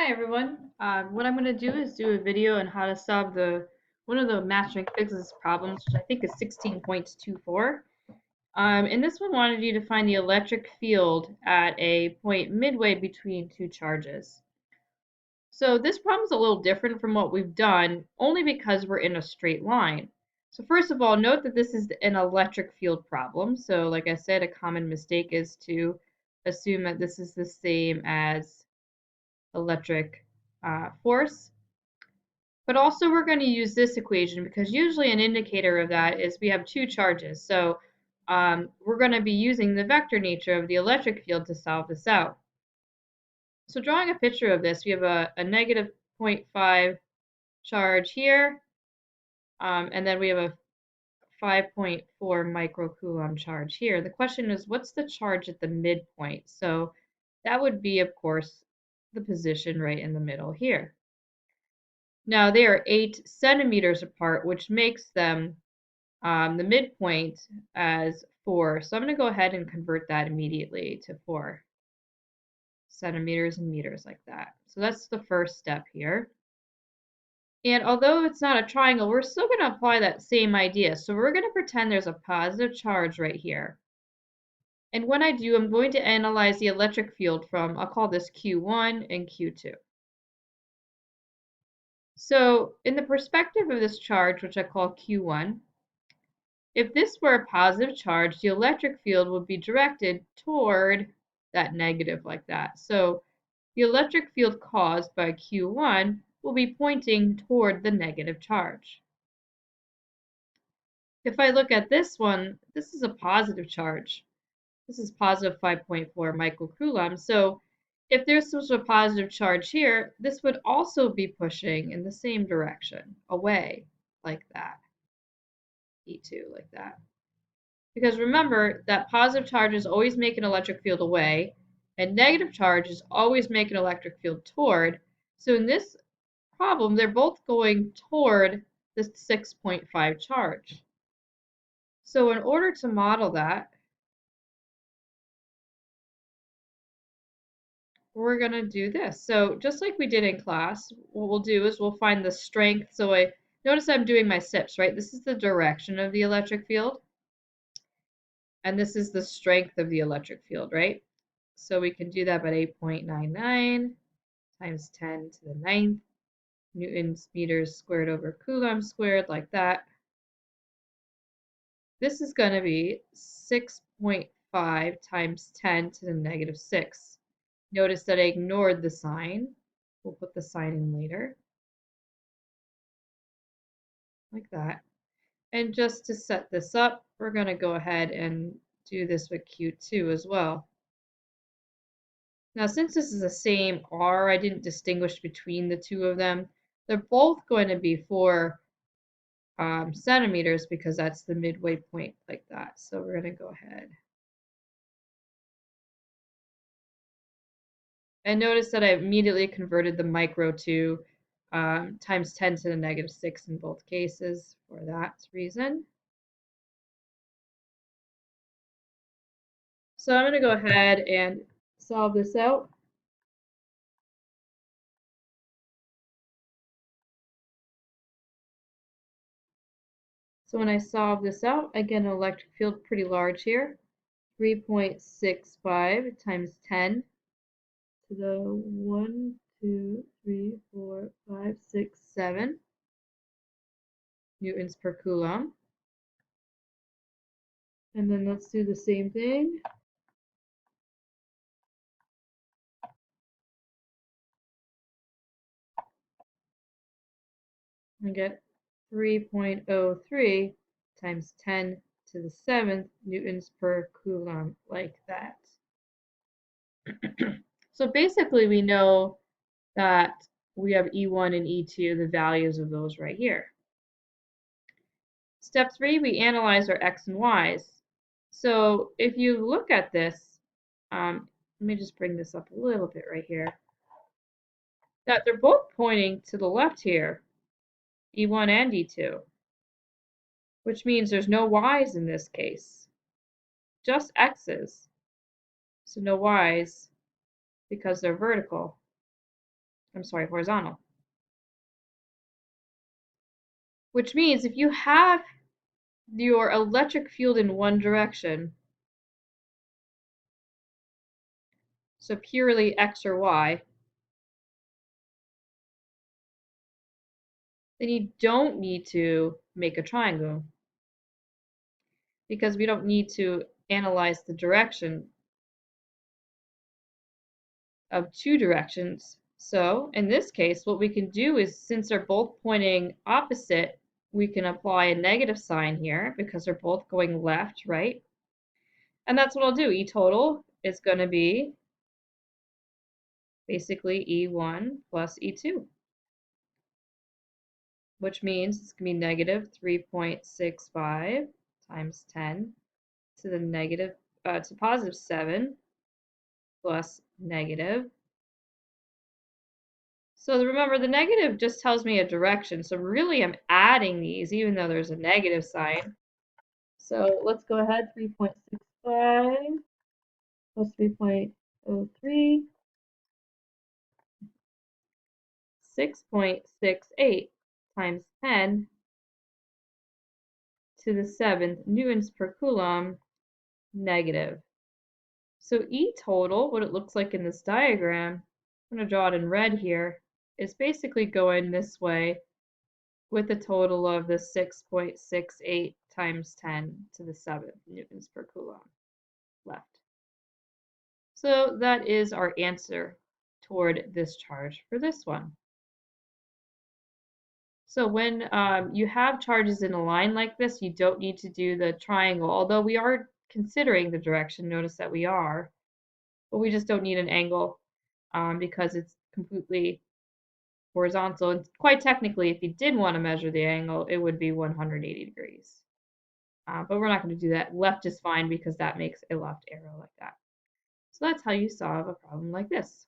Hi everyone. What I'm going to do is do a video on how to solve one of the matching physics problems, which I think is 16.24. And this one wanted you to find the electric field at a point midway between two charges. So this problem is a little different from what we've done, only because we're in a straight line. So first of all, note that this is an electric field problem. So like I said, a common mistake is to assume that this is the same as electric force. But also we're going to use this equation because usually an indicator of that is we have two charges. So we're going to be using the vector nature of the electric field to solve this out. So drawing a picture of this, we have a negative 0.5 charge here, and then we have a 5.4 microcoulomb charge here. The question is, what's the charge at the midpoint? So that would be, of course, the position right in the middle here. Now they are 8 centimeters apart, which makes them the midpoint as 4. So I'm going to go ahead and convert that immediately to 4 centimeters and meters like that. So that's the first step here. And although it's not a triangle, we're still going to apply that same idea. So we're going to pretend there's a positive charge right here. And when I do, I'm going to analyze the electric field from, I'll call this Q1 and Q2. So in the perspective of this charge, which I call Q1, if this were a positive charge, the electric field would be directed toward that negative like that. So the electric field caused by Q1 will be pointing toward the negative charge. If I look at this one, this is a positive charge. This is positive 5.4 microcoulombs. So if this was a positive charge here, this would also be pushing in the same direction, away, like that. E2, like that. Because remember that positive charges always make an electric field away, and negative charges always make an electric field toward. So in this problem, they're both going toward the 6.5 charge. So in order to model that, we're going to do this. So just like we did in class, what we'll do is we'll find the strength. So I notice I'm doing my SIPs, right? This is the direction of the electric field, and this is the strength of the electric field, right? So we can do that by 8.99 times 10 to the ninth newtons meters squared over coulomb squared, like that. This is going to be 6.5 times 10 to the negative 6. Notice that I ignored the sign. We'll put the sign in later, like that. And just to set this up, we're going to go ahead and do this with Q2 as well. Now, since this is the same R, I didn't distinguish between the two of them. They're both going to be 4 centimeters because that's the midway point like that. So we're going to go ahead. And notice that I immediately converted the micro to times 10 to the negative 6 in both cases for that reason. So I'm going to go ahead and solve this out. So when I solve this out, I get an electric field pretty large here. 3.65 times 10 to the 1, 2, 3, 4, 5, 6, 7 newtons per coulomb. And then let's do the same thing. I get 3.03 times 10 to the 7th newtons per coulomb, like that. So basically we know that we have E1 and E2, the values of those right here. Step 3, we analyze our X and Y's. So if you look at this, let me just bring this up a little bit right here, that they're both pointing to the left here, E1 and E2, which means there's no Y's in this case, just X's. So no Y's because they're vertical. I'm sorry, horizontal. Which means if you have your electric field in one direction, so purely X or Y, then you don't need to make a triangle because we don't need to analyze the direction of two directions. So in this case, what we can do is, since they're both pointing opposite, we can apply a negative sign here because they're both going left, right? And that's what I'll do. E total is going to be basically E1 plus E2, which means it's going to be negative 3.65 times 10 to the to positive 7 plus negative. So remember, the negative just tells me a direction. So really I'm adding these even though there's a negative sign. So let's go ahead, 3.65 plus 3.03, 6.68 times 10 to the 7th newtons per coulomb negative. So E total, what it looks like in this diagram, I'm going to draw it in red here, is basically going this way with a total of the 6.68 times 10 to the 7th newtons per coulomb left. So that is our answer toward this charge for this one. So when you have charges in a line like this, you don't need to do the triangle, although we are considering the direction. Notice that we are, but we just don't need an angle because it's completely horizontal. And quite technically, if you did want to measure the angle, it would be 180 degrees. But we're not going to do that. Left is fine because that makes a left arrow like that. So that's how you solve a problem like this.